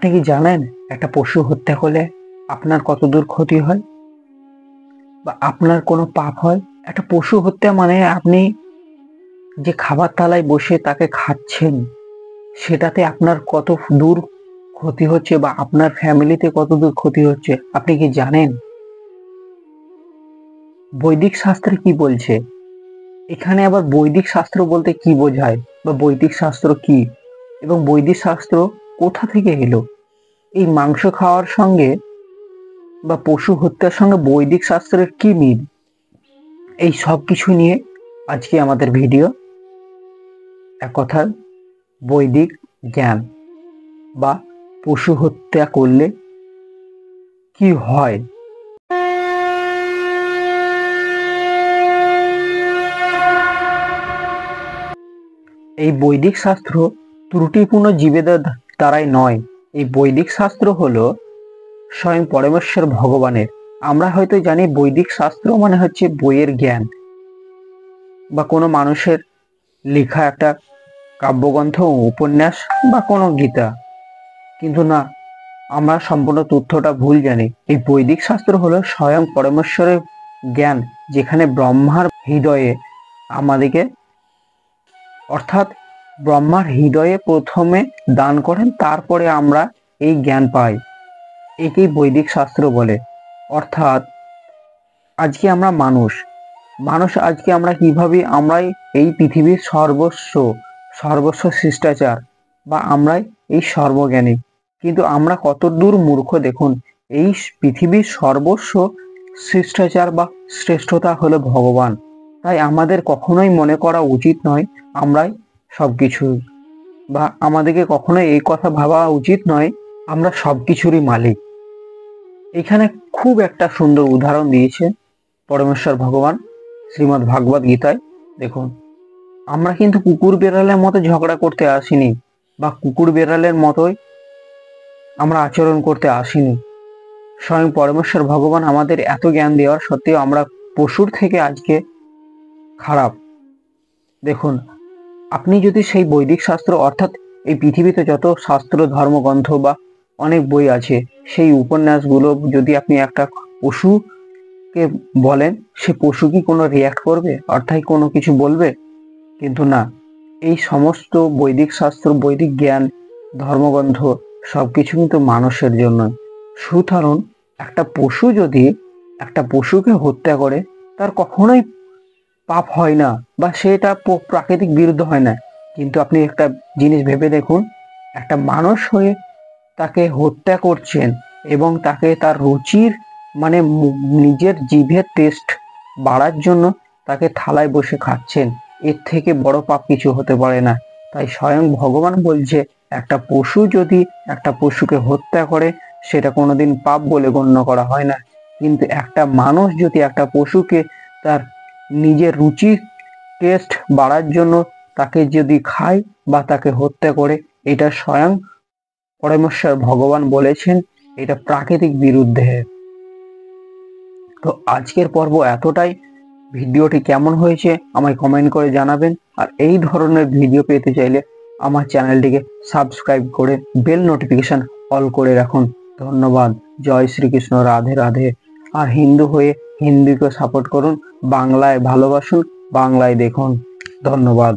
আপনি কি জানেন একটা পশু হত্যা করলে আপনার কতদূর ক্ষতি হয় বা আপনার কোনো পাপ হয়? একটা পশু হত্যা মানে আপনি যে খাবার থালায় বসে তাকে খাচ্ছেন, সেটাতে আপনার কত দূর ক্ষতি হচ্ছে বা আপনার ফ্যামিলিতে কত দূর ক্ষতি হচ্ছে আপনি কি জানেন? বৈদিক শাস্ত্রে কি বলছে? এখানে আবার বৈদিক শাস্ত্র বলতে কি বোঝায় বা বৈদিক শাস্ত্র কি এবং বৈদিক শাস্ত্র কোথা থেকে এলো? এই মাংস খাওয়ার সঙ্গে বা পশু হত্যার সঙ্গে বৈদিক শাস্ত্রের কি মিল? এই সব কিছু নিয়ে আজকে আমাদের ভিডিও। এক কথায় বৈদিক জ্ঞান বা পশু হত্যা করলে কি হয়। এই বৈদিক শাস্ত্র ত্রুটিপূর্ণ জীবেদের দ্বারাই নয়। এই বৈদিক শাস্ত্র হলো স্বয়ং পরমেশ্বর ভগবানের। আমরা হয়তো জানি বৈদিক শাস্ত্র মানে হচ্ছে বইয়ের জ্ঞান বা কোনো মানুষের লেখা একটা কাব্যগ্রন্থ, উপন্যাস বা কোনো গীতা, কিন্তু না, আমরা সম্পূর্ণ তথ্যটা ভুল জানি। এই বৈদিক শাস্ত্র হলো স্বয়ং পরমেশ্বরের জ্ঞান, যেখানে ব্রহ্মার হৃদয়ে আমাদেরকে, অর্থাৎ ব্রহ্মার হৃদয়ে প্রথমে দান করেন, তারপরে আমরা এই জ্ঞান পাই। একেই বৈদিক শাস্ত্র বলে। অর্থাৎ আজকে আমরা মানুষ আজকে আমরা কিভাবে আমরাই এই পৃথিবীর সর্বস্ব শিষ্টাচার বা আমরাই এই সর্বজ্ঞানী, কিন্তু আমরা কত দূর মূর্খ দেখুন। এই পৃথিবীর সর্বস্ব শিষ্টাচার বা শ্রেষ্ঠতা হলো ভগবান। তাই আমাদের কখনোই মনে করা উচিত নয় আমরাই সবকিছু, বা আমাদেরকে কখনোই এই কথা ভাবা উচিত নয় আমরা সবকিছুরই মালিক। এখানে খুব একটা সুন্দর উদাহরণ দিয়েছে পরমেশ্বর ভগবান শ্রীমদ্ ভাগবত গীতায়। দেখুন, আমরা কিন্তু কুকুর বেড়ালের মতো ঝগড়া করতে আসিনি বা কুকুর বেড়ালের মতোই আমরা আচরণ করতে আসিনি। স্বয়ং পরমেশ্বর ভগবান আমাদের এত জ্ঞান দেওয়ার সত্ত্বেও আমরা পশুর থেকে আজকে খারাপ। দেখুন, আপনি যদি সেই বৈদিক শাস্ত্র, অর্থাৎ এই পৃথিবীতে যত শাস্ত্র ধর্মগ্রন্থ বা অনেক বই আছে, সেই উপন্যাসগুলো যদি আপনি একটা পশুকে বলেন, সে পশু কি কোনো রিয়াক্ট করবে, অর্থাৎ কোনো কিছু বলবে? কিন্তু না। এই সমস্ত বৈদিক শাস্ত্র, বৈদিক জ্ঞান, ধর্মগ্রন্থ সবকিছু কিন্তু মানুষের জন্য। সুতরাং একটা পশু যদি একটা পশুকে হত্যা করে, তার কখনোই পাপ হয় না বা সেটা প্রাকৃতিক বিরুদ্ধ হয় না। কিন্তু আপনি একটা জিনিস ভেবে দেখুন, একটা মানুষ হয়ে তাকে হত্যা করছেন এবং তাকে তার রুচির মানে নিজের জিভের টেস্ট বাড়ার জন্য তাকে থালায় বসে খাচ্ছেন। এর থেকে বড় পাপ কিছু হতে পারে না। তাই স্বয়ং ভগবান বলছে, একটা পশু যদি একটা পশুকে হত্যা করে, সেটা কোনোদিন পাপ বলে গণ্য করা হয় না। কিন্তু একটা মানুষ যদি একটা পশুকে তার নিজের রুচির টেস্ট বাড়ার জন্য তাকে যদি খায় বা তাকে হত্যা করে, এটা স্বয়ং পরমেশ্বর ভগবান বলেছেন এটা প্রাকৃতিক বিরুদ্ধে। তো আজকের পর্ব এতটাই। ভিডিওটি কেমন হয়েছে আমায় কমেন্ট করে জানাবেন। আর এই ধরনের ভিডিও পেতে চাইলে আমার চ্যানেলটিকে সাবস্ক্রাইব করে বেল নোটিফিকেশন অল করে রাখুন। ধন্যবাদ। জয় শ্রীকৃষ্ণ। রাধে রাধে। আর হিন্দু হয়ে হিন্দুকে সাপোর্ট করুন, বাংলায় ভালোবাসুন, বাংলায় দেখুন। ধন্যবাদ।